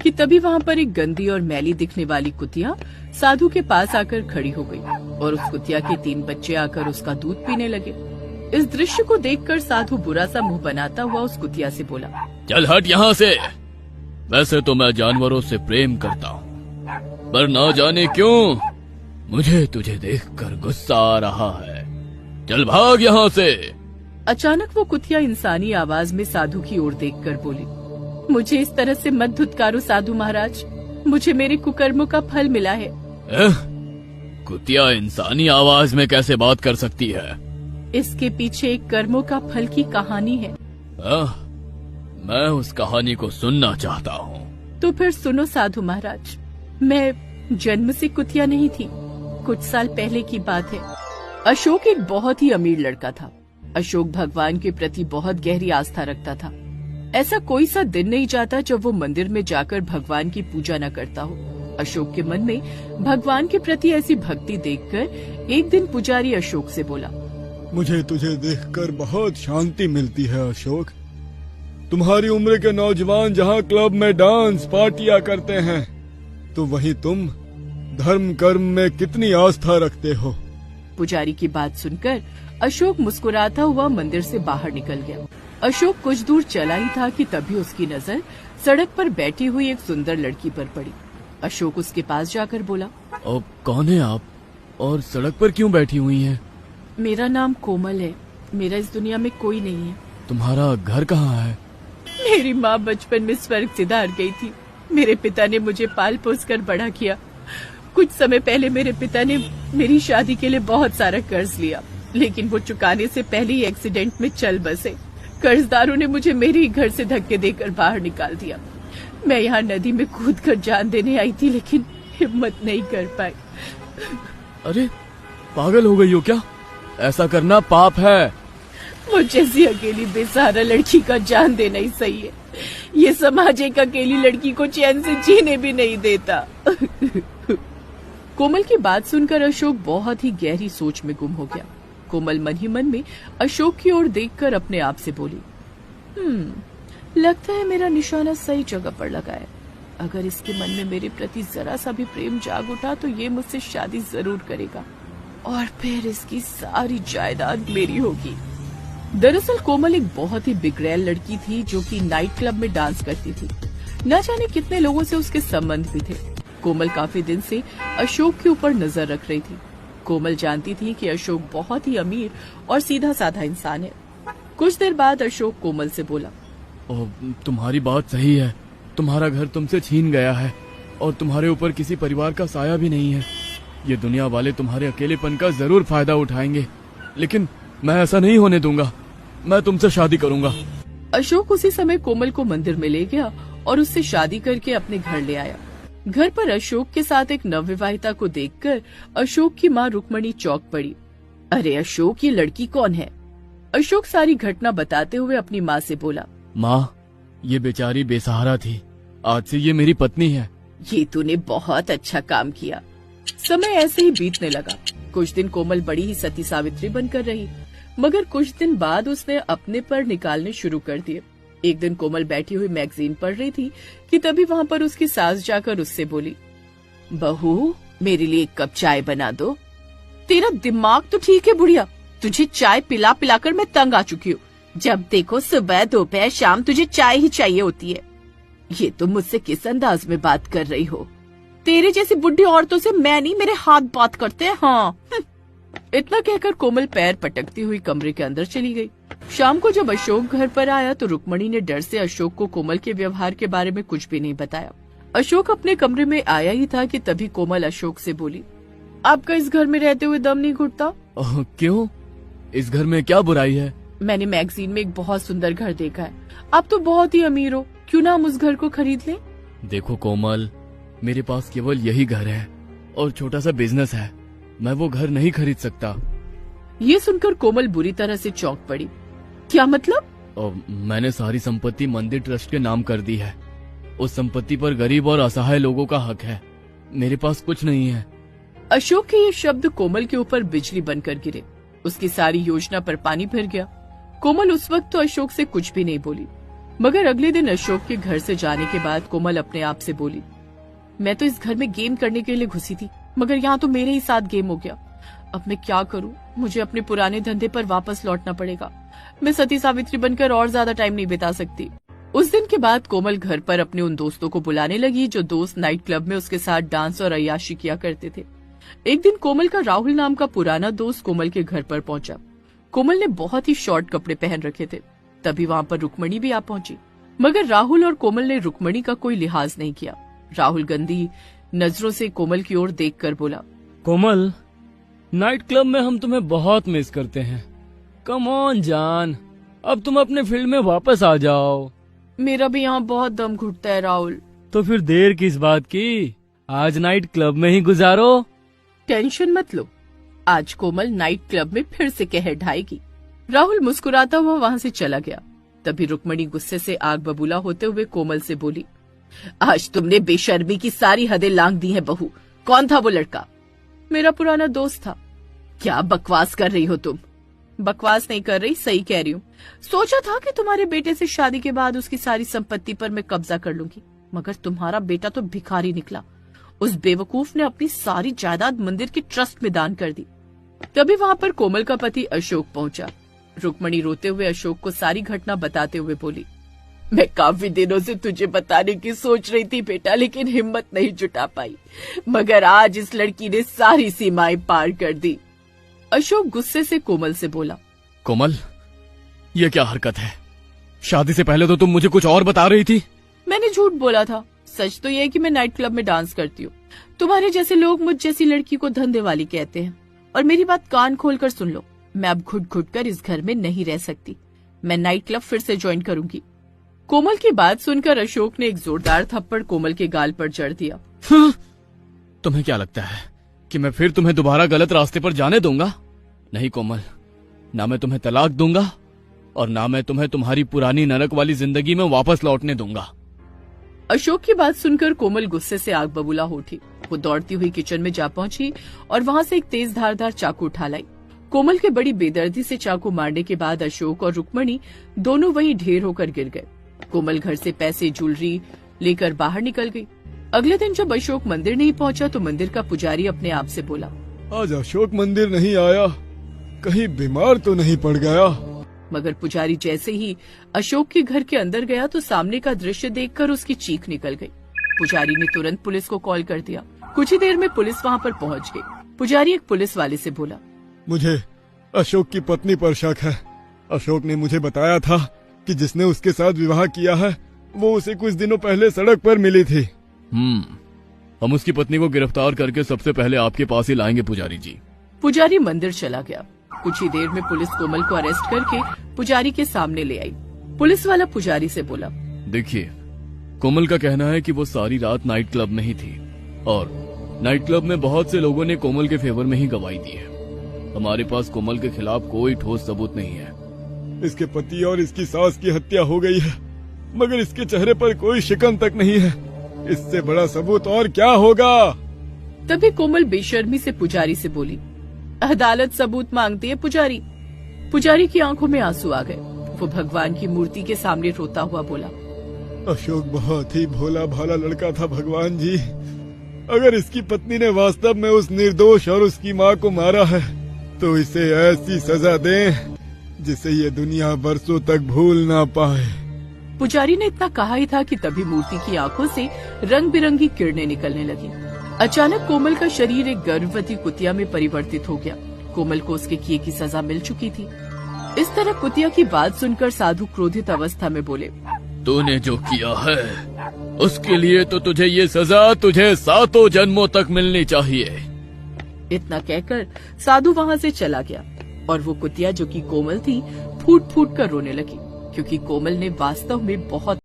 कि तभी वहाँ पर एक गंदी और मैली दिखने वाली कुतिया साधु के पास आकर खड़ी हो गई और उस कुतिया के 3 बच्चे आकर उसका दूध पीने लगे। इस दृश्य को देखकर साधु बुरा सा मुंह बनाता हुआ उस कुतिया से बोला, चल हट यहाँ से। वैसे तो मैं जानवरों से प्रेम करता हूँ, पर ना जाने क्यों मुझे तुझे देखकर गुस्सा आ रहा है। चल भाग यहाँ से। अचानक वो कुतिया इंसानी आवाज में साधु की ओर देखकर बोली, मुझे इस तरह से मत धुतकारो साधु महाराज, मुझे मेरे कुकर्मों का फल मिला है। कुतिया इंसानी आवाज में कैसे बात कर सकती है? इसके पीछे एक कर्मों का फल की कहानी है। मैं उस कहानी को सुनना चाहता हूँ। तो फिर सुनो साधु महाराज, मैं जन्म से कुतिया नहीं थी। कुछ साल पहले की बात है। अशोक एक बहुत ही अमीर लड़का था। अशोक भगवान के प्रति बहुत गहरी आस्था रखता था। ऐसा कोई सा दिन नहीं जाता जब वो मंदिर में जाकर भगवान की पूजा न करता हो। अशोक के मन में भगवान के प्रति ऐसी भक्ति देखकर एक दिन पुजारी अशोक से बोला, मुझे तुझे देखकर बहुत शांति मिलती है अशोक। तुम्हारी उम्र के नौजवान जहाँ क्लब में डांस पार्टियां करते हैं, तो वहीं तुम धर्म कर्म में कितनी आस्था रखते हो। पुजारी की बात सुनकर अशोक मुस्कुराता हुआ मंदिर से बाहर निकल गया। अशोक कुछ दूर चला ही था कि तभी उसकी नजर सड़क पर बैठी हुई एक सुंदर लड़की पर पड़ी। अशोक उसके पास जाकर बोला, कौन है आप और सड़क पर क्यों बैठी हुई हैं? मेरा नाम कोमल है। मेरा इस दुनिया में कोई नहीं है। तुम्हारा घर कहाँ है? मेरी माँ बचपन में स्वर्ग सिधार गई थी। मेरे पिता ने मुझे पाल पोस कर बड़ा किया। कुछ समय पहले मेरे पिता ने मेरी शादी के लिए बहुत सारा कर्ज लिया, लेकिन वो चुकाने से पहले ही एक्सीडेंट में चल बसे। कर्जदारों ने मुझे मेरे ही घर से धक्के देकर बाहर निकाल दिया। मैं यहाँ नदी में कूदकर जान देने आई थी, लेकिन हिम्मत नहीं कर पाई। अरे पागल हो गई हो क्या? ऐसा करना पाप है। मुझ जैसी अकेली बेसहारा लड़की का जान देना ही सही है। ये समाज एक अकेली लड़की को चैन से जीने भी नहीं देता। कोमल की बात सुनकर अशोक बहुत ही गहरी सोच में गुम हो गया। कोमल मन ही मन में अशोक की ओर देखकर अपने आप से बोली, लगता है मेरा निशाना सही जगह पर लगा है। अगर इसके मन में मेरे प्रति जरा सा भी प्रेम जाग उठा तो ये मुझसे शादी जरूर करेगा और फिर इसकी सारी जायदाद मेरी होगी। दरअसल कोमल एक बहुत ही बिगड़ैल लड़की थी जो कि नाइट क्लब में डांस करती थी। न जाने कितने लोगों से उसके संबंध भी थे। कोमल काफी दिन से अशोक के ऊपर नजर रख रही थी। कोमल जानती थी कि अशोक बहुत ही अमीर और सीधा साधा इंसान है। कुछ देर बाद अशोक कोमल से बोला, तुम्हारी बात सही है। तुम्हारा घर तुमसे छीन गया है और तुम्हारे ऊपर किसी परिवार का साया भी नहीं है। ये दुनिया वाले तुम्हारे अकेलेपन का जरूर फायदा उठाएंगे, लेकिन मैं ऐसा नहीं होने दूंगा। मैं तुमसे शादी करूंगा। अशोक उसी समय कोमल को मंदिर में ले गया और उससे शादी करके अपने घर ले आया। घर पर अशोक के साथ एक नवविवाहिता को देखकर अशोक की माँ रुक्मणी चौंक पड़ी। अरे अशोक, ये लड़की कौन है? अशोक सारी घटना बताते हुए अपनी माँ से बोला, माँ, ये बेचारी बेसहारा थी, आज से ये मेरी पत्नी है। ये तूने बहुत अच्छा काम किया। समय ऐसे ही बीतने लगा। कुछ दिन कोमल बड़ी ही सती सावित्री बनकर रही, मगर कुछ दिन बाद उसने अपने पर निकालने शुरू कर दिए। एक दिन कोमल बैठी हुई मैगजीन पढ़ रही थी कि तभी वहाँ पर उसकी सास जाकर उससे बोली, बहू, मेरे लिए एक कप चाय बना दो। तेरा दिमाग तो ठीक है बुढ़िया, तुझे चाय पिला पिलाकर मैं तंग आ चुकी हूँ। जब देखो सुबह दोपहर शाम तुझे चाय ही चाहिए होती है। ये तुम मुझसे किस अंदाज में बात कर रही हो? तेरे जैसी बुढ़ी औरतों से मैं नहीं, मेरे हाथ बात करते हैं। हाँ। इतना कहकर कोमल पैर पटकती हुई कमरे के अंदर चली गई। शाम को जब अशोक घर पर आया तो रुक्मणी ने डर से अशोक को कोमल के व्यवहार के बारे में कुछ भी नहीं बताया। अशोक अपने कमरे में आया ही था कि तभी कोमल अशोक से बोली, आपका इस घर में रहते हुए दम नहीं घुटता? क्यों? इस घर में क्या बुराई है? मैंने मैगजीन में एक बहुत सुंदर घर देखा है। आप तो बहुत ही अमीर हो, क्यों ना हम उस घर को खरीद लें? देखो कोमल, मेरे पास केवल यही घर है और छोटा सा बिजनेस है। मैं वो घर नहीं खरीद सकता। ये सुनकर कोमल बुरी तरह से चौंक पड़ी। क्या मतलब? मैंने सारी संपत्ति मंदिर ट्रस्ट के नाम कर दी है। उस संपत्ति पर गरीब और असहाय लोगों का हक है। मेरे पास कुछ नहीं है। अशोक के ये शब्द कोमल के ऊपर बिजली बनकर गिरे। उसकी सारी योजना पर पानी फिर गया। कोमल उस वक्त तो अशोक से कुछ भी नहीं बोली, मगर अगले दिन अशोक के घर से जाने के बाद कोमल अपने आप से बोली, मैं तो इस घर में गेम करने के लिए घुसी थी, मगर यहाँ तो मेरे ही साथ गेम हो गया। अब मैं क्या करूँ? मुझे अपने पुराने धंधे पर वापस लौटना पड़ेगा। मैं सती सावित्री बनकर और ज्यादा टाइम नहीं बिता सकती। उस दिन के बाद कोमल घर पर अपने उन दोस्तों को बुलाने लगी जो दोस्त नाइट क्लब में उसके साथ डांस और अय्याशी किया करते थे। एक दिन कोमल का राहुल नाम का पुराना दोस्त कोमल के घर पर पहुंचा। कोमल ने बहुत ही शॉर्ट कपड़े पहन रखे थे। तभी वहाँ पर रुक्मणी भी आ पहुंची, मगर राहुल और कोमल ने रुक्मणी का कोई लिहाज नहीं किया। राहुल गंदी नजरों से कोमल की ओर देखकर बोला, कोमल, नाइट क्लब में हम तुम्हें बहुत मिस करते हैं। कम ऑन जान, अब तुम अपने फील्ड में वापस आ जाओ। मेरा भी यहाँ बहुत दम घुटता है राहुल। तो फिर देर किस बात की, आज नाइट क्लब में ही गुजारो। टेंशन मत लो, आज कोमल नाइट क्लब में फिर से कहर ढाएगी। राहुल मुस्कुराता हुआ वहाँ से चला गया। तभी रुक्मणी गुस्से से आग बबूला होते हुए कोमल से बोली, आज तुमने बेशर्मी की सारी हदें लांघ दी हैं बहू। कौन था वो लड़का? मेरा पुराना दोस्त था। क्या बकवास कर रही हो तुम? बकवास नहीं कर रही, सही कह रही हूँ। सोचा था कि तुम्हारे बेटे से शादी के बाद उसकी सारी संपत्ति पर मैं कब्जा कर लूंगी, मगर तुम्हारा बेटा तो भिखारी निकला। उस बेवकूफ ने अपनी सारी जायदाद मंदिर के ट्रस्ट में दान कर दी। तभी वहाँ पर कोमल का पति अशोक पहुंचा। रुक्मणी रोते हुए अशोक को सारी घटना बताते हुए बोली, मैं काफी दिनों से तुझे बताने की सोच रही थी बेटा, लेकिन हिम्मत नहीं जुटा पाई, मगर आज इस लड़की ने सारी सीमाएं पार कर दी। अशोक गुस्से से कोमल से बोला, कोमल, ये क्या हरकत है? शादी से पहले तो तुम मुझे कुछ और बता रही थी। मैंने झूठ बोला था। सच तो यह है कि मैं नाइट क्लब में डांस करती हूँ। तुम्हारे जैसे लोग मुझ जैसी लड़की को धंधे वाली कहते हैं। और मेरी बात कान खोलकर सुन लो, मैं अब घुट घुट कर इस घर में नहीं रह सकती। मैं नाइट क्लब फिर से ज्वाइन करूंगी। कोमल की बात सुनकर अशोक ने एक जोरदार थप्पड़ कोमल के गाल पर जड़ दिया। तुम्हें क्या लगता है कि मैं फिर तुम्हें दोबारा गलत रास्ते पर जाने दूंगा? नहीं कोमल, ना मैं तुम्हें तलाक दूंगा और ना मैं तुम्हें तुम्हारी पुरानी नरक वाली जिंदगी में वापस लौटने दूंगा। अशोक की बात सुनकर कोमल गुस्से से आग बबूला हो उठी। वो दौड़ती हुई किचन में जा पहुंची और वहां से एक तेज धारदार चाकू उठा लाई। कोमल के बड़ी बेदर्दी से चाकू मारने के बाद अशोक और रुक्मणी दोनों वहीं ढेर होकर गिर गए। कोमल घर से पैसे ज्वेलरी लेकर बाहर निकल गई। अगले दिन जब अशोक मंदिर नहीं पहुंचा तो मंदिर का पुजारी अपने आप से बोला, आज अशोक मंदिर नहीं आया, कहीं बीमार तो नहीं पड़ गया? मगर पुजारी जैसे ही अशोक के घर के अंदर गया तो सामने का दृश्य देखकर उसकी चीख निकल गई। पुजारी ने तुरंत पुलिस को कॉल कर दिया। कुछ ही देर में पुलिस वहां पर पहुंच गई। पुजारी एक पुलिस वाले से बोला, मुझे अशोक की पत्नी पर शक है। अशोक ने मुझे बताया था कि जिसने उसके साथ विवाह किया है वो उसे कुछ दिनों पहले सड़क पर मिली थी। हम उसकी पत्नी को गिरफ्तार करके सबसे पहले आपके पास ही लाएंगे पुजारी जी। पुजारी मंदिर चला गया। कुछ ही देर में पुलिस कोमल को अरेस्ट करके पुजारी के सामने ले आई। पुलिस वाला पुजारी से बोला, देखिए, कोमल का कहना है कि वो सारी रात नाइट क्लब में ही थी और नाइट क्लब में बहुत से लोगों ने कोमल के फेवर में ही गवाही दी है। हमारे पास कोमल के खिलाफ कोई ठोस सबूत नहीं है। इसके पति और इसकी सास की हत्या हो गई है, मगर इसके चेहरे पर कोई शिकन तक नहीं है। इससे बड़ा सबूत और क्या होगा? तभी कोमल बेशर्मी से पुजारी से बोली, अदालत सबूत मांगती है पुजारी। पुजारी की आंखों में आंसू आ गए। वो भगवान की मूर्ति के सामने रोता हुआ बोला, अशोक बहुत ही भोला भाला लड़का था भगवान जी। अगर इसकी पत्नी ने वास्तव में उस निर्दोष और उसकी माँ को मारा है तो इसे ऐसी सजा दें जिसे ये दुनिया बरसों तक भूल ना पाए। पुजारी ने इतना कहा ही था कि तभी मूर्ति की आंखों से रंग बिरंगी किरणें निकलने लगी। अचानक कोमल का शरीर एक गर्भवती कुतिया में परिवर्तित हो गया। कोमल को उसके किए की सजा मिल चुकी थी। इस तरह कुतिया की बात सुनकर साधु क्रोधित अवस्था में बोले, तूने जो किया है उसके लिए तो तुझे ये सजा तुझे 7 जन्मों तक मिलनी चाहिए। इतना कहकर साधु वहाँ से चला गया और वो कुतिया जो कि कोमल थी फूट फूट कर रोने लगी, क्योंकि कोमल ने वास्तव में बहुत